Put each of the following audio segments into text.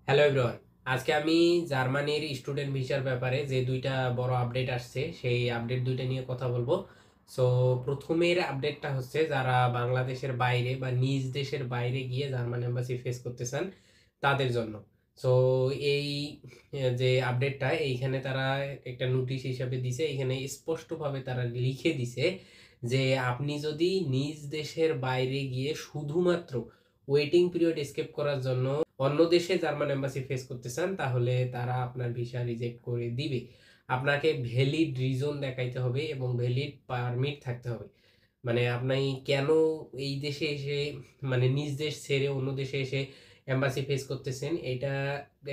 Hello everyone, আজকে আমি জার্মানির স্টুডেন্ট ভিসার ব্যাপারে যে দুইটা বড় আপডেট আসছে সেই আপডেট দুইটা নিয়ে কথা বলবো। সো প্রথমের আপডেটটা হচ্ছে যারা বাংলাদেশের বাইরে বা নিজ দেশের বাইরে গিয়ে জার্মান এম্বাসি ফেস করতে চান তাদের জন্য। সো এই যে আপডেটটা এইখানে তারা একটা নোটিশ হিসাবে দিছে, এখানে স্পষ্টভাবে তারা লিখে দিছে যে আপনি যদি নিজ দেশের বাইরে গিয়ে শুধুমাত্র ওয়েটিং পিরিয়ড এস্কেপ করার জন্য অন্য দেশে জার্মান এম্বাসি ফেস করতে চান তাহলে তারা আপনার ভিসা রিজেক্ট করে দিবে। আপনাকে ভ্যালিড রিজন দেখাইতে হবে এবং ভ্যালিড পারমিট থাকতে হবে। মানে আপনি কেন এই দেশে এসে মানে নিজ দেশ ছেড়ে অন্য দেশে এসে এম্বাসি ফেস করতেছেন, এটা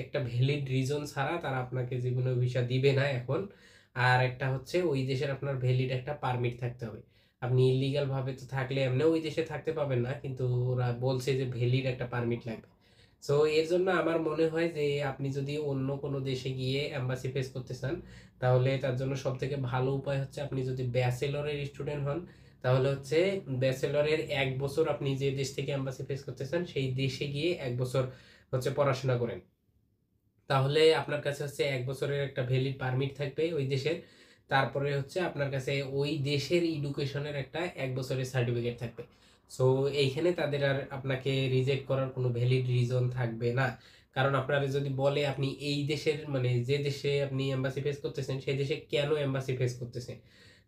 একটা ভ্যালিড রিজন ছাড়া তারা আপনাকে জীবনে ভিসা দিবে না এখন। আর একটা হচ্ছে ওই দেশের আপনার ভ্যালিড একটা পারমিট থাকতে হবে। আপনি ইলিগাল ভাবে তো থাকলে এমনি ওই দেশে থাকতে পাবেন না, কিন্তু ওরা বলছে যে ভ্যালিড একটা পারমিট লাগবে। সো এর জন্য আমার মনে হয় যে আপনি যদি অন্য কোনো দেশে গিয়ে এম্বাসি ফেস করতে চান তাহলে তার জন্য সব থেকে ভালো উপায় হচ্ছে আপনি যদি ব্যাচেলরের স্টুডেন্ট হন তাহলে হচ্ছে ব্যাচেলরের 1 বছর আপনি যে দেশ থেকে এম্বাসি ফেস করতে চান সেই দেশে গিয়ে 1 বছর হচ্ছে পড়াশোনা করেন। তাহলে আপনার কাছে হচ্ছে 1 বছরের একটা ভ্যালিড পারমিট থাকবে ওই দেশের। তারপরে হচ্ছে আপনার কাছে ওই দেশের এডুকেশনের একটা 1 বছরের সার্টিফিকেট থাকবে। সো এইখানে তাদের আর আপনাকে রিজেক্ট করার কোনো ভ্যালিড রিজন থাকবে না। কারণ আপনারা যদি বলে আপনি এই দেশের মানে যে দেশে আপনি এম্বাসি ফেস করতেছেন সেই দেশে কেন এম্বাসি ফেস করতেছেন,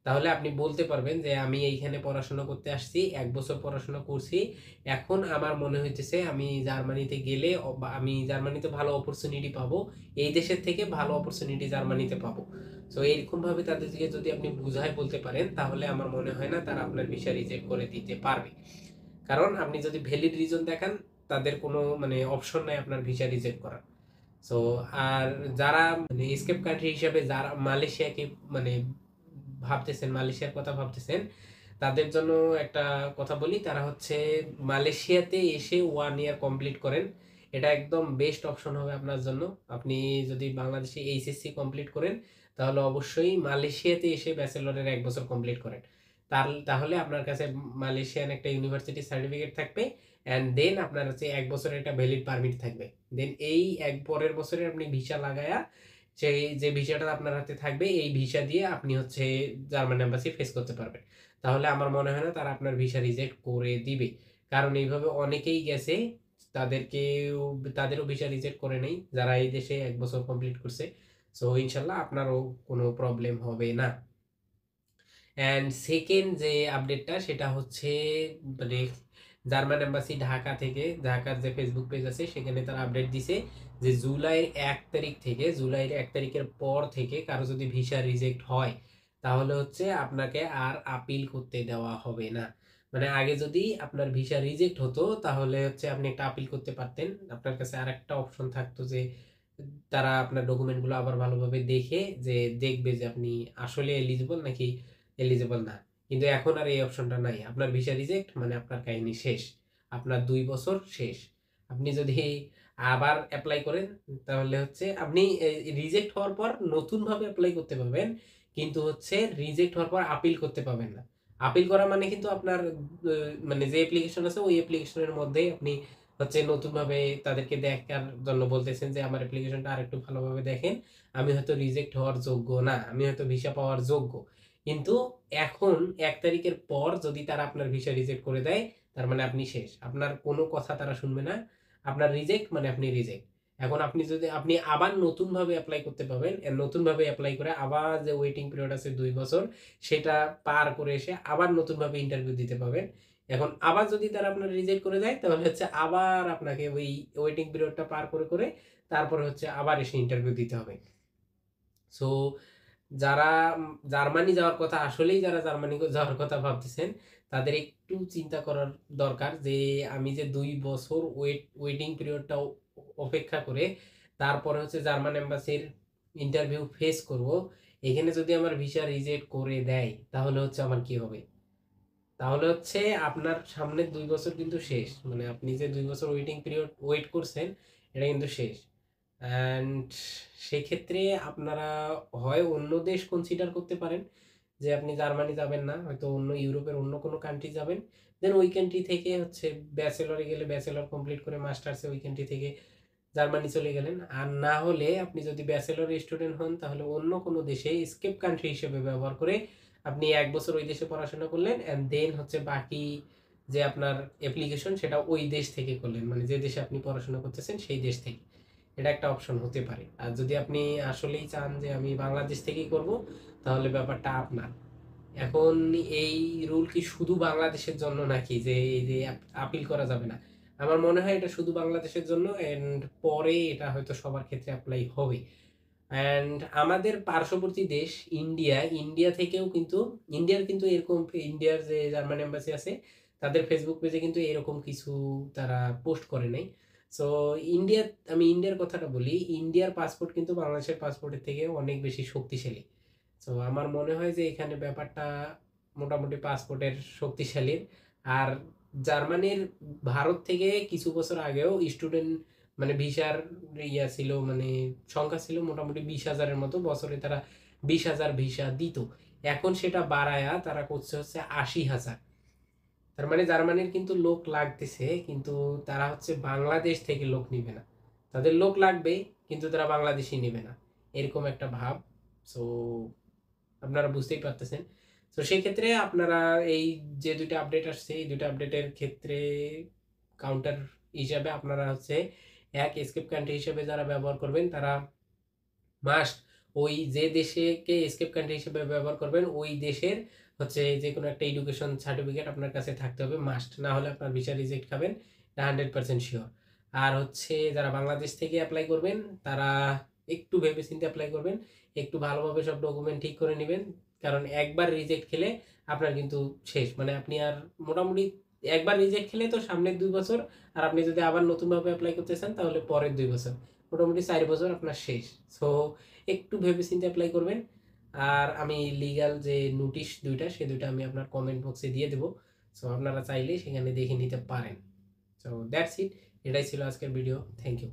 তাহলে আপনি বলতে পারবেন যে আমি এইখানে পড়াশোনা করতে আসছি, 1 বছর পড়াশোনা করছি, এখন আমার মনে হইতেছে আমি জার্মানিতে গেলে বা আমি জার্মানিতে ভালো অপরচুনিটি পাবো, এই দেশের থেকে ভালো অপরচুনিটি জার্মানিতে পাবো। সো এরকম ভাবে তাদেরকে যদি আপনি বুঝায় বলতে পারেন তাহলে আমার মনে হয় না তারা আপনার ভিসা রিজেক্ট করে দিতে পারবে। কারণ আপনি যদি ভ্যালিড রিজন দেখান তাদের কোনো মানে অপশন নাই আপনার ভিসা রিজেক্ট করার। সো আর যারা মানে এসকেপ কান্ট্রি হিসেবে যারা মালয়েশিয়াকে মানে ভাবতেছেন, মালয়েশিয়ার কথা ভাবতেছেন, তাদের জন্য একটা কথা বলি, তারা হচ্ছে মালয়েশিয়াতে এসে 1 ইয়ার কমপ্লিট করেন। এটা একদম বেস্ট অপশন হবে আপনার জন্য। আপনি যদি বাংলাদেশে এইচএসসি কমপ্লিট করেন তাহলে অবশ্যই মালয়েশিয়াতে এসে ব্যাচেলরের 1 বছর কমপ্লিট করেন। তাহলে আপনার কাছে মালয়েশিয়ান একটা ইউনিভার্সিটি সার্টিফিকেট থাকবে, অ্যান্ড দেন আপনার হচ্ছে 1 বছরের একটা ভ্যালিড পারমিট থাকবে। দেন এই পরের বছরে আপনি ভিসা লাগায়া সেই যে ভিসাটা আপনার হাতে থাকবে এই ভিসা দিয়ে আপনি হচ্ছে জার্মান এম্বাসি ফেস করতে পারবেন। তাহলে আমার মনে হয় না তারা আপনার ভিসা রিজেক্ট করে দিবে। কারণ এইভাবে অনেকেই গেছে, তাদেরকেও তাদেরও ভিসা রিজেক্ট করে নেই যারা এই দেশে 1 বছর কমপ্লিট করছে। সো ইনশাল্লাহ আপনারও কোনো প্রবলেম হবে না। অ্যান্ড সেকেন্ড যে আপডেটটা সেটা হচ্ছে মানে জার্মান এম্বাসি ঢাকা থেকে, ঢাকার যে ফেসবুক পেজ আছে সেখানে তারা আপডেট দিছে যে জুলাইয়ের 1 তারিখের পর থেকে কারো যদি ভিসা রিজেক্ট হয় তাহলে হচ্ছে আপনাকে আর আপিল করতে দেওয়া হবে না। মানে আগে যদি আপনার ভিসা রিজেক্ট হতো তাহলে হচ্ছে আপনি একটা আপিল করতে পারতেন, আপনার কাছে আর একটা অপশন থাকতো যে তারা আপনার ডকুমেন্টগুলো আবার ভালোভাবে দেখে যে দেখবে যে আপনি আসলে এলিজিবল নাকি এলিজিবল না। কিন্তু এখন আর এই অপশনটা নাই, আপনার ভিসা রিজেক্ট মানে আপনার কাহিনী শেষ, আপনার 2 বছর শেষ। আপনি যদি আবার অ্যাপ্লাই করেন তাহলে হচ্ছে আপনি রিজেক্ট হওয়ার পর নতুনভাবে অ্যাপ্লাই করতে পারবেন, কিন্তু হচ্ছে রিজেক্ট হওয়ার পর আপিল করতে পারবেন না। আপিল করা মানে কিন্তু আপনার মানে যে অ্যাপ্লিকেশন আছে ওই অ্যাপ্লিকেশনের মধ্যেই আপনি হচ্ছে নতুনভাবে তাদেরকে দেখার জন্য বলতেছেন যে আমার অ্যাপ্লিকেশনটা আরেকটু ভালোভাবে দেখেন, আমি হয়তো রিজেক্ট হওয়ার যোগ্য না, আমি হয়তো ভিসা পাওয়ার যোগ্য। কিন্তু এখন 1 তারিখের পর যদি তারা আপনার ভিসা রিজেক্ট করে দেয় তার মানে আপনি শেষ, আপনার কোনো কথা তারা শুনবে না, আপনার রিজেক্ট মানে আপনি রিজেক্ট। এখন আপনি যদি আপনি আবার নতুনভাবে অ্যাপ্লাই করতে পারবেন, নতুনভাবে অ্যাপ্লাই করে আবার যে ওয়েটিং পিরিয়ড আছে 2 বছর সেটা পার করে এসে আবার নতুনভাবে ইন্টারভিউ দিতে পারবেন। এখন আবার যদি তারা আপনার রিজেক্ট করে দেয় তাহলে হচ্ছে আবার আপনাকে ওই ওয়েটিং পিরিয়ডটা পার করে করে তারপরে হচ্ছে আবার এসে ইন্টারভিউ দিতে হবে। সো যারা জার্মানি যাওয়ার কথা, আসলেই যারা জার্মানি যাওয়ার কথা ভাবতেছেন তাদের একটু চিন্তা করার দরকার যে আমি যে 2 বছর ওয়েটিং পিরিয়ডটা অপেক্ষা করে তারপরে হচ্ছে জার্মান এম্বাসির ইন্টারভিউ ফেস করব, এখানে যদি আমার ভিসা রিজেক্ট করে দেয় তাহলে হচ্ছে আমার কি হবে? তাহলে হচ্ছে আপনার সামনের 2 বছর কিন্তু শেষ, মানে আপনি যে 2 বছর ওয়েটিং পিরিয়ড ওয়েট করছেন এটা কিন্তু শেষ। অ্যান্ড সেক্ষেত্রে আপনারা হয় অন্য দেশ কনসিডার করতে পারেন যে আপনি জার্মানি যাবেন না, হয়তো অন্য ইউরোপের অন্য কোনো কান্ট্রি যাবেন। দেন ওই কান্ট্রি থেকে হচ্ছে ব্যাচেলরে গেলে ব্যাচেলর কমপ্লিট করে মাস্টার্সে ওই কান্ট্রি থেকে জার্মানি চলে গেলেন। আর না হলে আপনি যদি ব্যাচেলর স্টুডেন্ট হন তাহলে অন্য কোনো দেশে এসকেপ কান্ট্রি হিসেবে ব্যবহার করে আপনি 1 বছর ওই দেশে পড়াশোনা করলেন অ্যান্ড দেন হচ্ছে বাকি যে আপনার অ্যাপ্লিকেশন সেটা ওই দেশ থেকে করলেন, মানে যে দেশে আপনি পড়াশোনা করতেছেন সেই দেশ থেকে। এটা একটা অপশন হতে পারে। আর যদি আপনি আসলেই চান যে আমি বাংলাদেশ থেকেই করব, তাহলে ব্যাপারটা আপনার। এখন এই রুল কি শুধু বাংলাদেশের জন্য নাকি যে এই যে আপিল করা যাবে না? আমার মনে হয় এটা শুধু বাংলাদেশের জন্য, এন্ড পরে এটা হয়তো সবার ক্ষেত্রে অ্যাপ্লাই হবে। অ্যান্ড আমাদের পার্শ্ববর্তী দেশ ইন্ডিয়া থেকেও কিন্তু ইন্ডিয়ার কিন্তু এরকম, ইন্ডিয়ার যে জার্মান এম্বাসি আছে তাদের ফেসবুক পেজে কিন্তু এরকম কিছু তারা পোস্ট করে নাই। সো ইন্ডিয়া, আমি ইন্ডিয়ার কথাটা বলি, ইন্ডিয়ার পাসপোর্ট কিন্তু বাংলাদেশের পাসপোর্টের থেকে অনেক বেশি শক্তিশালী। সো আমার মনে হয় যে এখানে ব্যাপারটা মোটামুটি পাসপোর্টের শক্তিশালীর। আর জার্মানির ভারত থেকে কিছু বছর আগেও স্টুডেন্ট মানে ভিসার ইয়া ছিল, মানে সংখ্যা ছিল মোটামুটি 20,000-এর মতো, বছরে তারা 20,000 ভিসা দিত। এখন সেটা বাড়ায়া তারা করছে হচ্ছে 80,000। তার মানে জার্মানির কিন্তু লোক লাগতেছে, কিন্তু তারা হচ্ছে বাংলাদেশ থেকে লোক নিবে না। তাদের লোক লাগবে কিন্তু তারা বাংলাদেশি নিবে না, এরকম একটা ভাব। সো আপনারা বুঝতেই পারতেছেন। তো সেই ক্ষেত্রে আপনারা এই যে দুইটা আপডেট আসছে এই দুইটা আপডেটের ক্ষেত্রে কাউন্টার হিসাবে আপনারা হচ্ছে এসকেপ কান্ট্রি হিসেবে যারা ব্যবহার করবেন তারা মাস্ট ওই যে দেশেকে এসকেপ কান্ট্রি হিসেবে ব্যবহার করবেন ওই দেশের হচ্ছে যে কোনো একটা এডুকেশন সার্টিফিকেট আপনার কাছে থাকতে হবে মাস্ট, না হলে আপনার ভিসা রিজেক্ট খাবেন, এটা 100% শিওর। আর হচ্ছে যারা বাংলাদেশ থেকে অ্যাপ্লাই করবেন তারা একটু ভেবে চিন্তে অ্যাপ্লাই করবেন, একটু ভালোভাবে সব ডকুমেন্ট ঠিক করে নেবেন। কারণ একবার রিজেক্ট খেলে আপনার কিন্তু শেষ, মানে আপনি আর মোটামুটি একবার রিজেক্ট খেলে তো সামনের 2 বছর, আর আপনি যদি আবার নতুনভাবে অ্যাপ্লাই করতে চান তাহলে পরের 2 বছর, মোটামুটি 4 বছর আপনার শেষ। সো একটু ভেবে চিন্তে অ্যাপ্লাই করবেন। আর আমি লিগ্যাল যে নোটিশ দুইটা সে দুইটা আমি আপনার কমেন্ট বক্সে দিয়ে দেবো। সো আপনারা চাইলে সেখানে দেখে নিতে পারেন। সো দ্যাটস ইট, এটাই ছিল আজকের ভিডিও। Thank you.